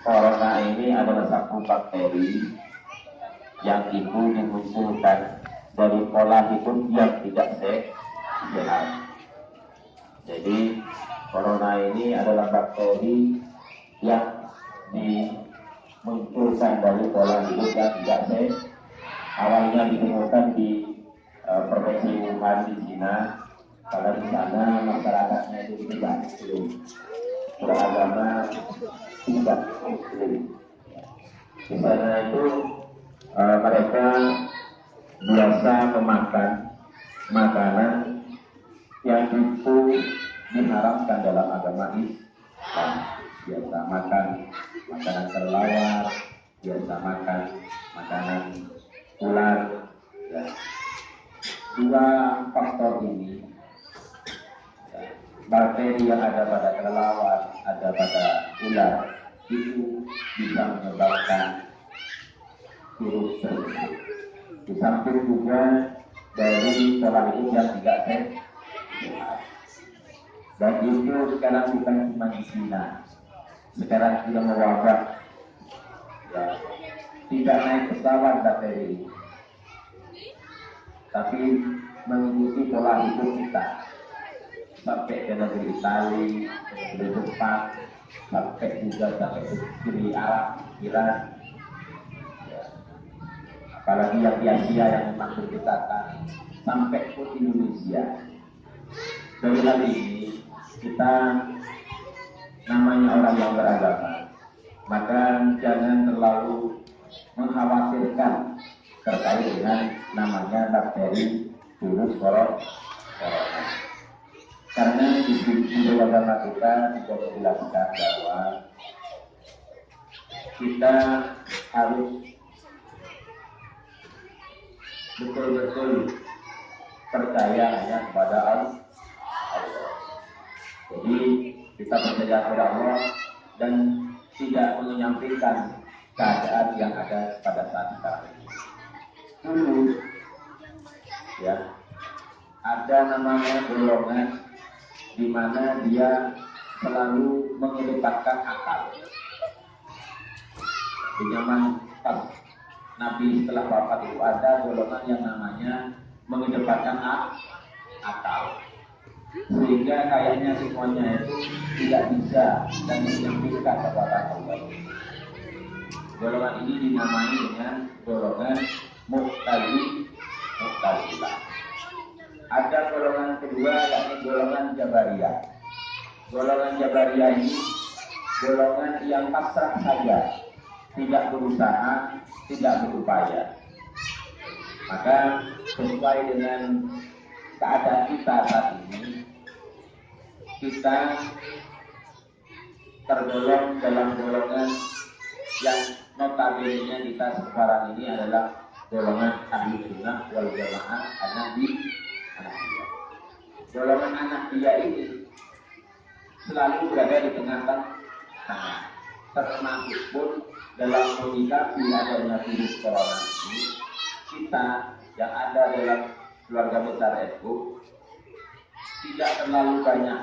corona ini adalah satu bakteri yang itu dimunculkan dari pola hidup yang tidak sehat. Jadi corona ini adalah bakteri yang dimunculkan dari pola hidup yang tidak sehat. Awalnya ditemukan di provinsi Wuhan di China, karena di sana masyarakatnya itu tidak Muslim, beragama tidak Muslim. Di sana itu mereka biasa memakan makanan yang itu diharamkan dalam agama Islam. Biasa makan makanan kelelawar, biasa makan makanan ular. Ya. Dua faktor ini, ya, bakteri yang ada pada kelelawar, ada pada ular, itu bisa menyebabkan virus tersebut. Di samping juga dari pola hidup yang tidak sehat. Dan itu sekarang bukan cuma di China, sekarang sudah mewabah. Ya, tidak naik pesawat bakteri ini, tapi mengikuti pola hidup kita sampai ke negeri Itali, negeri Jepang, sampai juga sampai ke negeri Arab, Iran. Ya. Apalagi yang di Asia yang memang berdekatan, sampai ke Indonesia. Dari hal ini kita namanya orang yang beragama, maka jangan terlalu mengkhawatirkan terkait dengan namanya bakteri virus corona. Karena di agama kita juga menjelaskan bahwa kita harus betul-betul percaya hanya kepada Allah. Jadi kita percaya kepada Allah dan tidak menyampaikan keadaan yang ada pada saat sekarang ini. Dulu, ya, ada namanya golongan di mana dia selalu mengedepankan akal. Di zaman pas Nabi setelah wafat itu ada golongan yang namanya mengedepankan akal, sehingga kayaknya semuanya itu tidak bisa dan menyampaikan kepada Allah. Golongan ini dinamai dengan golongan Mu'tazilah. Ada golongan kedua yakni golongan Jabariyah. Golongan Jabariyah ini golongan yang pasrah saja, tidak berusaha, tidak berupaya. Maka sesuai dengan keadaan kita saat ini, kita tergolong dalam golongan yang notabene kita sekarang ini adalah golongan ahli sunnah wal jamaah Hanafiyah. Golongan Hanafiyah ini selalu berada di tengah-tengah, termasuk pun dalam menyikapi adanya virus corona ini, kita yang ada dalam keluarga besar NU tidak terlalu banyak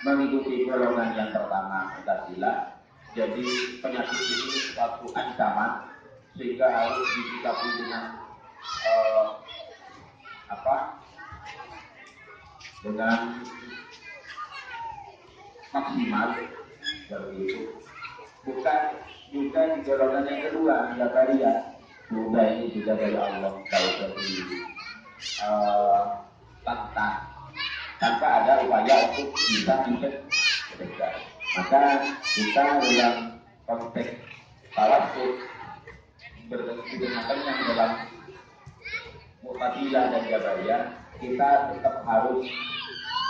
mengikuti golongan yang pertama Mu'tazilah. Jadi penyakit ini suatu ancaman sehingga harus disikapi dengan dengan maksimal seperti itu. Bukan juga di golongan yang kedua, Jabariyah. Juga ini juga dari Allah tahu sendiri tantang tanpa ada upaya untuk bisa mencegah. Maka kita dalam konteks tawasul berkesinambungan dalam Mu'tazilah dan Jabariyah, kita tetap harus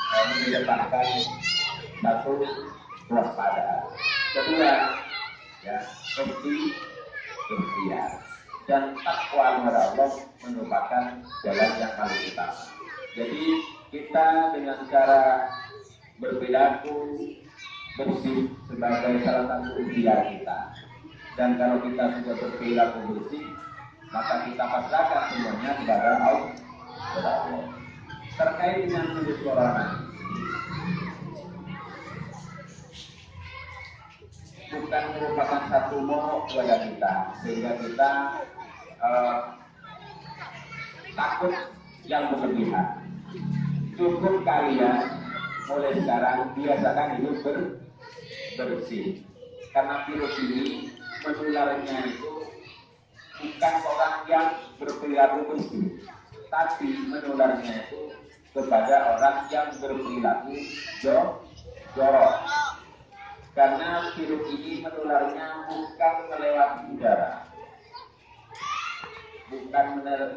mengedepankan satu waspada. Kedua, ya, mesti ikhtiar dan takwa kepada Allah merupakan jalan yang paling utama. Jadi kita dengan cara berperilaku bersih sebagai salah satu ikhtiar kita. Dan kalau kita sudah berperilaku bersih, maka kita pasrahkan semuanya kepada Allah. Terkait dengan virus corona, bukan merupakan satu momok kepada kita, sehingga kita takut yang berlebihan. Cukup kalian mulai sekarang biasakan hidup bersih, karena virus ini menularnya itu bukan orang yang berperilaku bersih, tapi menularnya itu kepada orang yang berperilaku jorok. Karena virus ini menularnya bukan melewati udara, bukan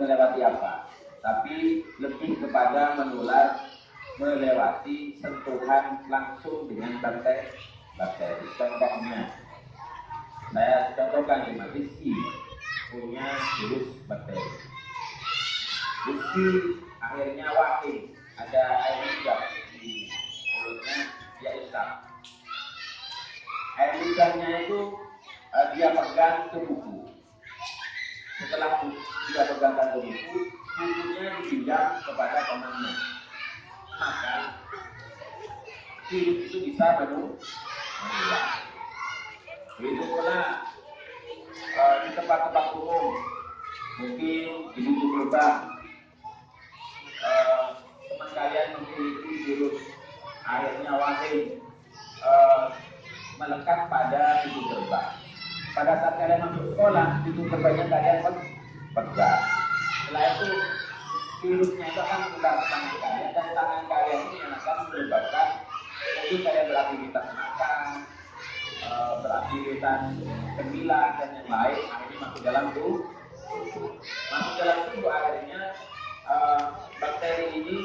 melewati apa, tapi lebih kepada menular melewati sentuhan langsung dengan bakteri. Contohnya, saya contohkan di Rizky punya virus bakteri. Rizky akhirnya wakil, ada air limbah di mulutnya, dia isap. Air limbahnya itu dia pegang ke buku. Setelah dia pegangkan ke buku, bukunya dipinjam kepada temannya. Maka virus itu bisa menular. Begitu pula di tempat-tempat umum, mungkin di pintu gerbang, teman kalian memiliki virus, akhirnya wahai melekat pada pintu gerbang. Pada saat kalian masuk sekolah, pintu gerbangnya kalian pegang. Setelah itu virusnya itu akan menular ke tangan kalian, dan tangan kalian ini yang akan menyebabkan mungkin kalian beraktivitas makan, beraktivitas cemilan dan yang lain, akhirnya masuk dalam tubuh. Masuk dalam tubuh, akhirnya bakteri ini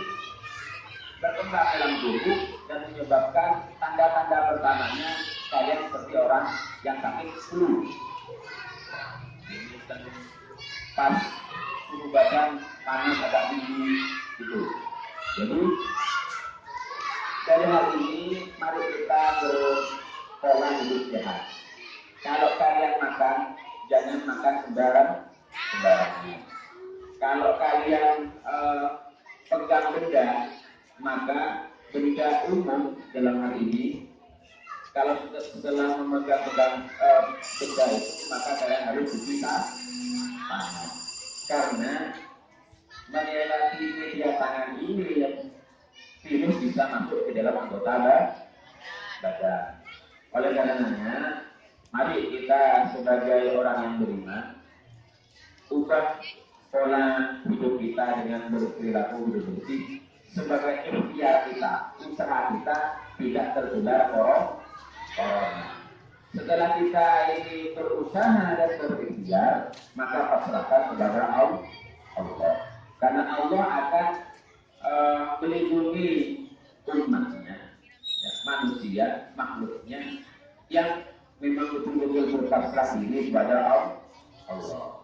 berkembang dalam tubuh dan menyebabkan tanda-tanda pertamanya kalian seperti orang yang sakit flu. Dan pas suhu badan panas agak tinggi gitu. Jadi dari hal ini mari kita berpola hidup sehat. Kalau kalian makan, jangan makan sembarangan. Kalau kalian pegang benda, maka benda umum dalam hal ini, kalau setelah memegang benda itu, maka kalian harus cuci tangan. Karena melewati media tangan ini yang virus bisa masuk ke dalam anggota badan. Oleh karenanya, mari kita sebagai orang yang beriman ubah pola hidup kita dengan berperilaku hidup bersih sebagai ikhtiar kita, usaha kita tidak tertular corona. Setelah kita ini berusaha dan berikhtiar, maka pasrahkan kepada Allah. Karena Allah akan melindungi umatnya, ya, manusia, makhluknya yang memang betul-betul berpasrah diri kepada Allah.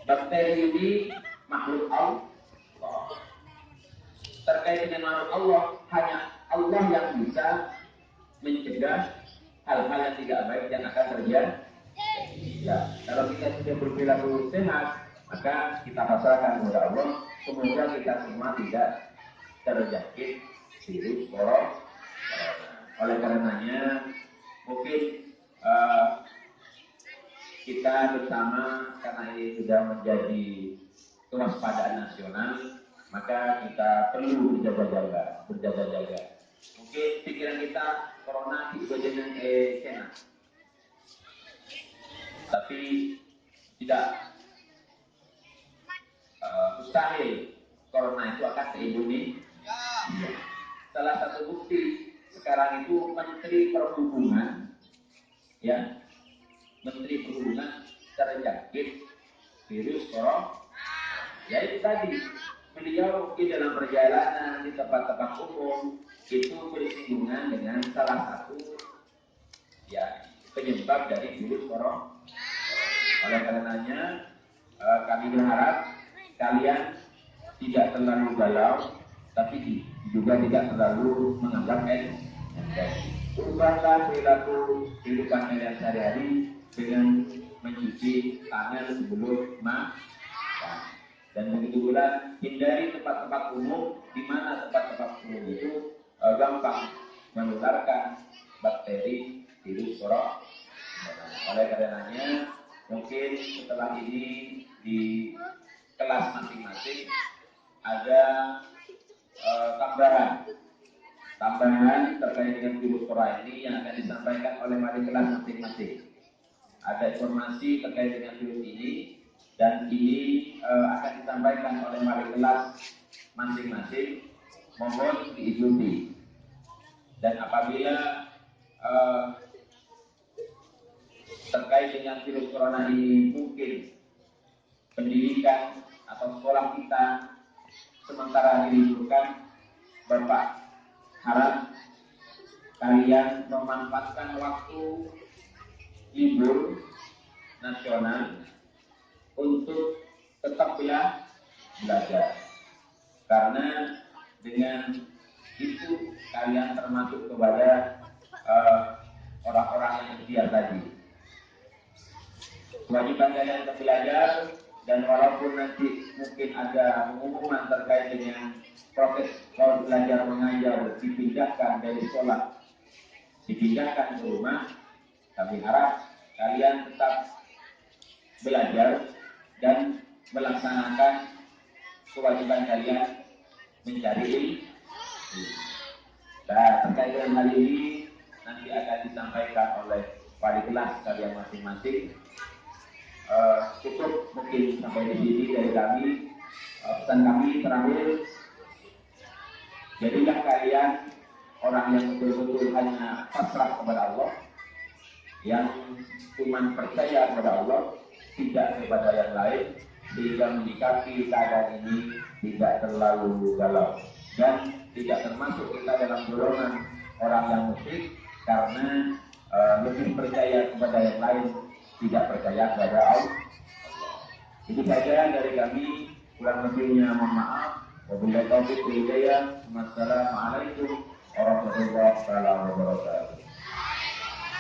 Bakteri ini makhluk Allah. Terkait dengan makhluk Allah, hanya Allah yang bisa mencegah hal-hal yang tidak baik yang akan terjadi. Ya, kalau kita sudah berperilaku sehat, maka kita pasrahkan kepada Allah. Semoga kita semua tidak terjangkit virus corona. Oleh karenanya, mungkin kita bersama, karena ini sudah menjadi kewaspadaan nasional, maka kita perlu berjaga-jaga. Mungkin pikiran kita corona itu dengan China, tapi tidak mustahil corona itu akan ke Indonesia. Salah satu bukti sekarang itu Menteri Perhubungan, ya, Menteri Perhubungan terjangkit virus corona. Ya itu tadi, beliau mungkin dalam perjalanan di tempat-tempat umum itu bersinggungan dengan salah satu ya penyebab dari virus corona. Oleh karenanya kami berharap kalian tidak terlalu galau, tapi juga tidak terlalu menganggap enteng. Ubahlah perilaku kehidupan kalian sehari-hari dengan mencuci tangan sebelum makan. Dan begitu pula hindari tempat-tempat umum, di mana tempat-tempat umum itu gampang menularkan bakteri virus corona. Oleh karenanya mungkin setelah ini di kelas masing-masing ada tambahan terkait dengan virus corona ini yang akan disampaikan oleh wali kelas masing-masing. Ada informasi terkait dengan virus ini dan ini akan disampaikan oleh wali kelas masing-masing. Mohon diikuti. Dan apabila terkait dengan virus corona ini mungkin pendidikan atau sekolah kita sementara diliburkan, Bapak harap kalian memanfaatkan waktu libur nasional untuk tetap belajar. Karena dengan itu kalian termasuk kepada orang-orang yang ikhtiar tadi. Kewajiban kalian untuk belajar, dan walaupun nanti mungkin ada pengumuman terkait dengan proses belajar mengajar dipindahkan dari sekolah, dipindahkan ke rumah, kami harap kalian tetap belajar dan melaksanakan kewajiban kalian mencari ilmu. Dan terkait dengan hal ini nanti akan disampaikan oleh wali kelas kalian masing-masing. Cukup mungkin sampai di sini dari kami. Pesan kami terakhir, jadilah kalian orang yang betul-betul hanya pasrah kepada Allah, yang cuma percaya kepada Allah, tidak kepada yang lain, sehingga menyikapi keadaan ini tidak terlalu galau dan tidak termasuk kita dalam golongan orang yang musyrik karena lebih percaya kepada yang lain, tidak percaya kepada Allah. Itu saja dari kami, kurang lebihnya mohon maaf. Wabillahi taufiq wal hidayah. Wassalamualaikum warahmatullahi wabarakatuh.